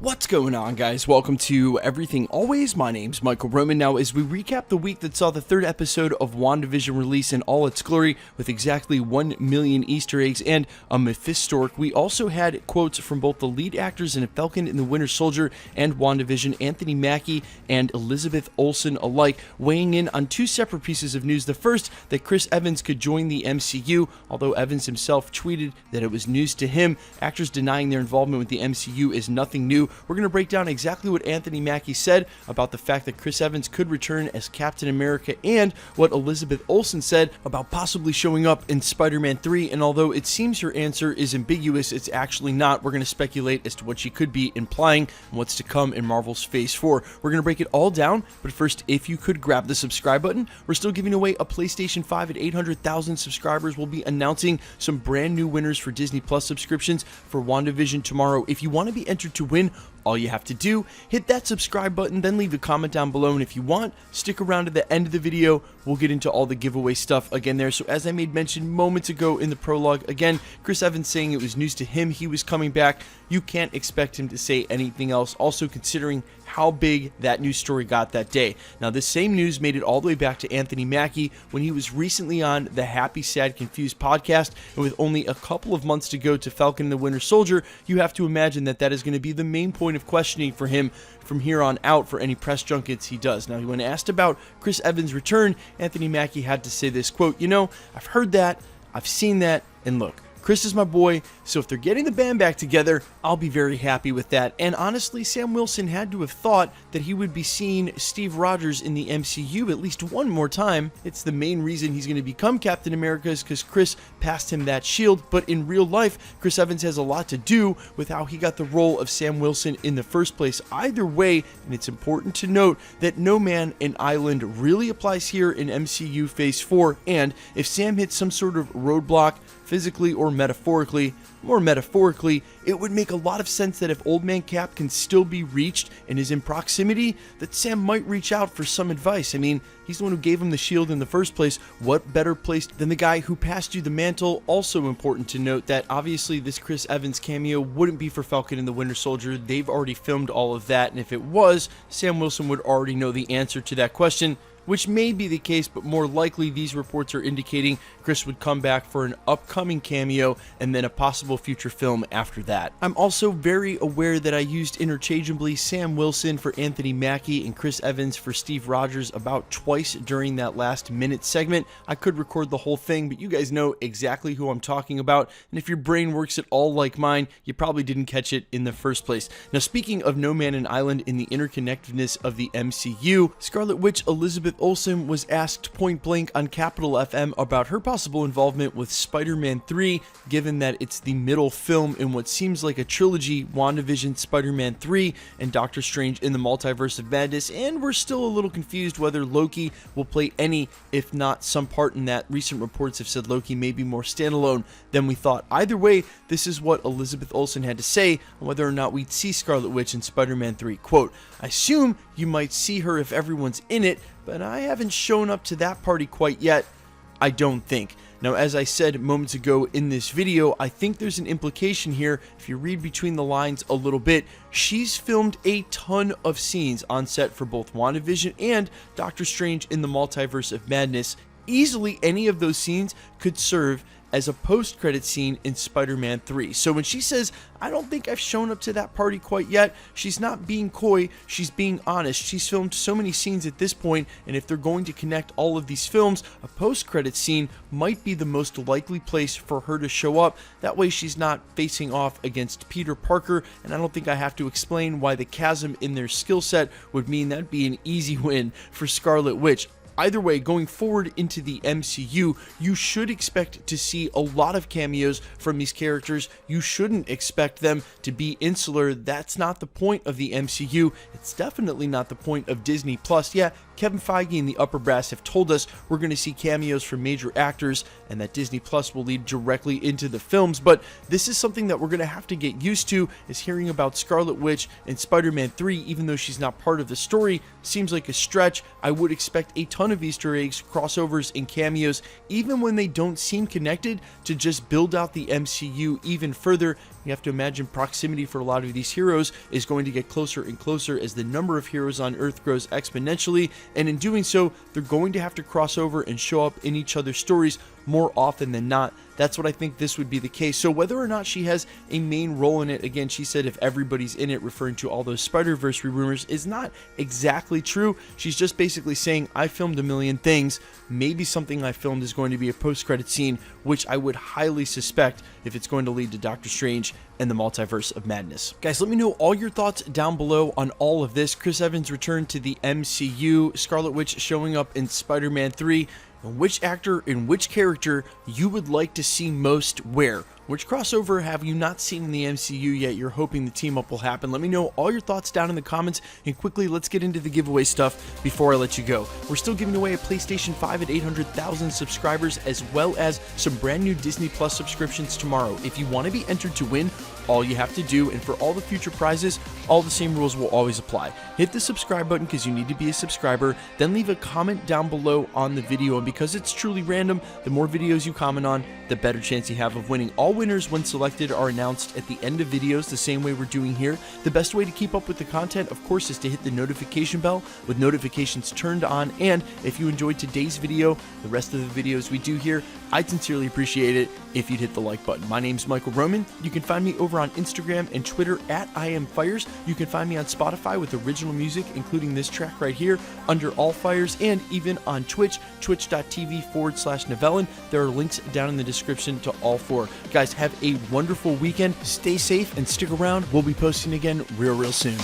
What's going on, guys? Welcome to Everything Always. My name's Michael Roman. Now, as we recap the week that saw the third episode of WandaVision release in all its glory with exactly 1 million Easter eggs and a Mephistork, we also had quotes from both the lead actors in Falcon and the Winter Soldier and WandaVision, Anthony Mackie and Elizabeth Olsen alike, weighing in on two separate pieces of news. The first, that Chris Evans could join the MCU, although Evans himself tweeted that it was news to him. Actors denying their involvement with the MCU is nothing new. We're going to break down exactly what Anthony Mackie said about the fact that Chris Evans could return as Captain America and what Elizabeth Olsen said about possibly showing up in Spider-Man 3. And although it seems her answer is ambiguous, it's actually not. We're going to speculate as to what she could be implying and what's to come in Marvel's Phase 4. We're going to break it all down, but first, if you could grab the subscribe button. We're still giving away a PlayStation 5 at 800,000 subscribers. We'll be announcing some brand new winners for Disney Plus subscriptions for WandaVision tomorrow. If you want to be entered to win, all you have to do, hit that subscribe button, then leave a comment down below, and if you want, stick around to the end of the video. We'll get into all the giveaway stuff again there. So as I made mention moments ago in the prologue, again, Chris Evans saying it was news to him he was coming back. You can't expect him to say anything else, also considering how big that news story got that day. Now, this same news made it all the way back to Anthony Mackie when he was recently on the Happy, Sad, Confused podcast, and with only a couple of months to go to Falcon and the Winter Soldier, you have to imagine that that is going to be the main point of questioning for him from here on out for any press junkets he does. Now, when asked about Chris Evans' return, Anthony Mackie had to say this, quote, "You know, I've heard that, I've seen that, and look, Chris is my boy, so if they're getting the band back together, I'll be very happy with that." And honestly, Sam Wilson had to have thought that he would be seeing Steve Rogers in the MCU at least one more time. It's the main reason he's going to become Captain America is because Chris passed him that shield, but in real life, Chris Evans has a lot to do with how he got the role of Sam Wilson in the first place. Either way, and it's important to note that No Man, an Island really applies here in MCU Phase 4, and if Sam hits some sort of roadblock, physically or metaphorically, more metaphorically, it would make a lot of sense that if Old Man Cap can still be reached and is in proximity, that Sam might reach out for some advice. I mean, he's the one who gave him the shield in the first place. What better place than the guy who passed you the mantle? Also important to note that obviously this Chris Evans cameo wouldn't be for Falcon and the Winter Soldier. They've already filmed all of that, and if it was, Sam Wilson would already know the answer to that question, which may be the case, but more likely these reports are indicating Chris would come back for an upcoming cameo and then a possible future film after that. I'm also very aware that I used interchangeably Sam Wilson for Anthony Mackie and Chris Evans for Steve Rogers about twice during that last minute segment. I could record the whole thing, but you guys know exactly who I'm talking about, and if your brain works at all like mine, you probably didn't catch it in the first place. Now, speaking of No Man and Island in the interconnectedness of the MCU, Scarlet Witch Elizabeth Olsen was asked point blank on Capital FM about her possible involvement with Spider-Man 3, given that it's the middle film in what seems like a trilogy, WandaVision, Spider-Man 3, and Doctor Strange in the Multiverse of Madness, and we're still a little confused whether Loki will play any, if not some part in that. Recent reports have said Loki may be more standalone than we thought. Either way, this is what Elizabeth Olsen had to say on whether or not we'd see Scarlet Witch in Spider-Man 3. Quote, "I assume you might see her if everyone's in it, but I haven't shown up to that party quite yet. I don't think." Now, as I said moments ago in this video, I think there's an implication here. If you read between the lines a little bit, she's filmed a ton of scenes on set for both WandaVision and Doctor Strange in the Multiverse of Madness. Easily any of those scenes could serve as a post-credit scene in Spider-Man 3. So when she says, "I don't think I've shown up to that party quite yet," she's not being coy, she's being honest. She's filmed so many scenes at this point, and if they're going to connect all of these films, a post-credit scene might be the most likely place for her to show up. That way she's not facing off against Peter Parker, and I don't think I have to explain why the chasm in their skill set would mean that'd be an easy win for Scarlet Witch. Either way, going forward into the MCU, you should expect to see a lot of cameos from these characters. You shouldn't expect them to be insular. That's not the point of the MCU. It's definitely not the point of Disney Plus. Yeah, Kevin Feige and the upper brass have told us we're going to see cameos from major actors and that Disney Plus will lead directly into the films, but this is something that we're going to have to get used to, is hearing about Scarlet Witch and Spider-Man 3, even though she's not part of the story, seems like a stretch. I would expect a ton of Easter eggs, crossovers, and cameos, even when they don't seem connected, to just build out the MCU even further. You have to imagine proximity for a lot of these heroes is going to get closer and closer as the number of heroes on Earth grows exponentially, and in doing so, they're going to have to cross over and show up in each other's stories more often than not. That's what I think this would be the case. So whether or not she has a main role in it, again, she said if everybody's in it, referring to all those Spider-Verse rumors, is not exactly true. She's just basically saying, I filmed a million things. Maybe something I filmed is going to be a post-credit scene, which I would highly suspect if it's going to lead to Doctor Strange and the Multiverse of Madness. Guys, let me know all your thoughts down below on all of this. Chris Evans' return to the MCU, Scarlet Witch showing up in Spider-Man 3, and which actor and which character you would like to see most where. Which crossover have you not seen in the MCU yet you're hoping the team up will happen? Let me know all your thoughts down in the comments, and quickly let's get into the giveaway stuff before I let you go. We're still giving away a PlayStation 5 at 800,000 subscribers, as well as some brand new Disney Plus subscriptions tomorrow. If you want to be entered to win, all you have to do, and for all the future prizes, all the same rules will always apply. Hit the subscribe button because you need to be a subscriber, then leave a comment down below on the video, and because it's truly random, the more videos you comment on, the better chance you have of winning. All winners, when selected, are announced at the end of videos the same way we're doing here. The best way to keep up with the content, of course, is to hit the notification bell with notifications turned on, and if you enjoyed today's video, the rest of the videos we do here, I'd sincerely appreciate it if you'd hit the like button. My name's Michael Roman. You can find me over on Instagram and Twitter at IamFires. You can find me on Spotify with original music, including this track right here, under All Fires, and even on Twitch, twitch.tv/Novellin. There are links down in the description to all four. Guys, have a wonderful weekend. Stay safe and stick around. We'll be posting again real soon.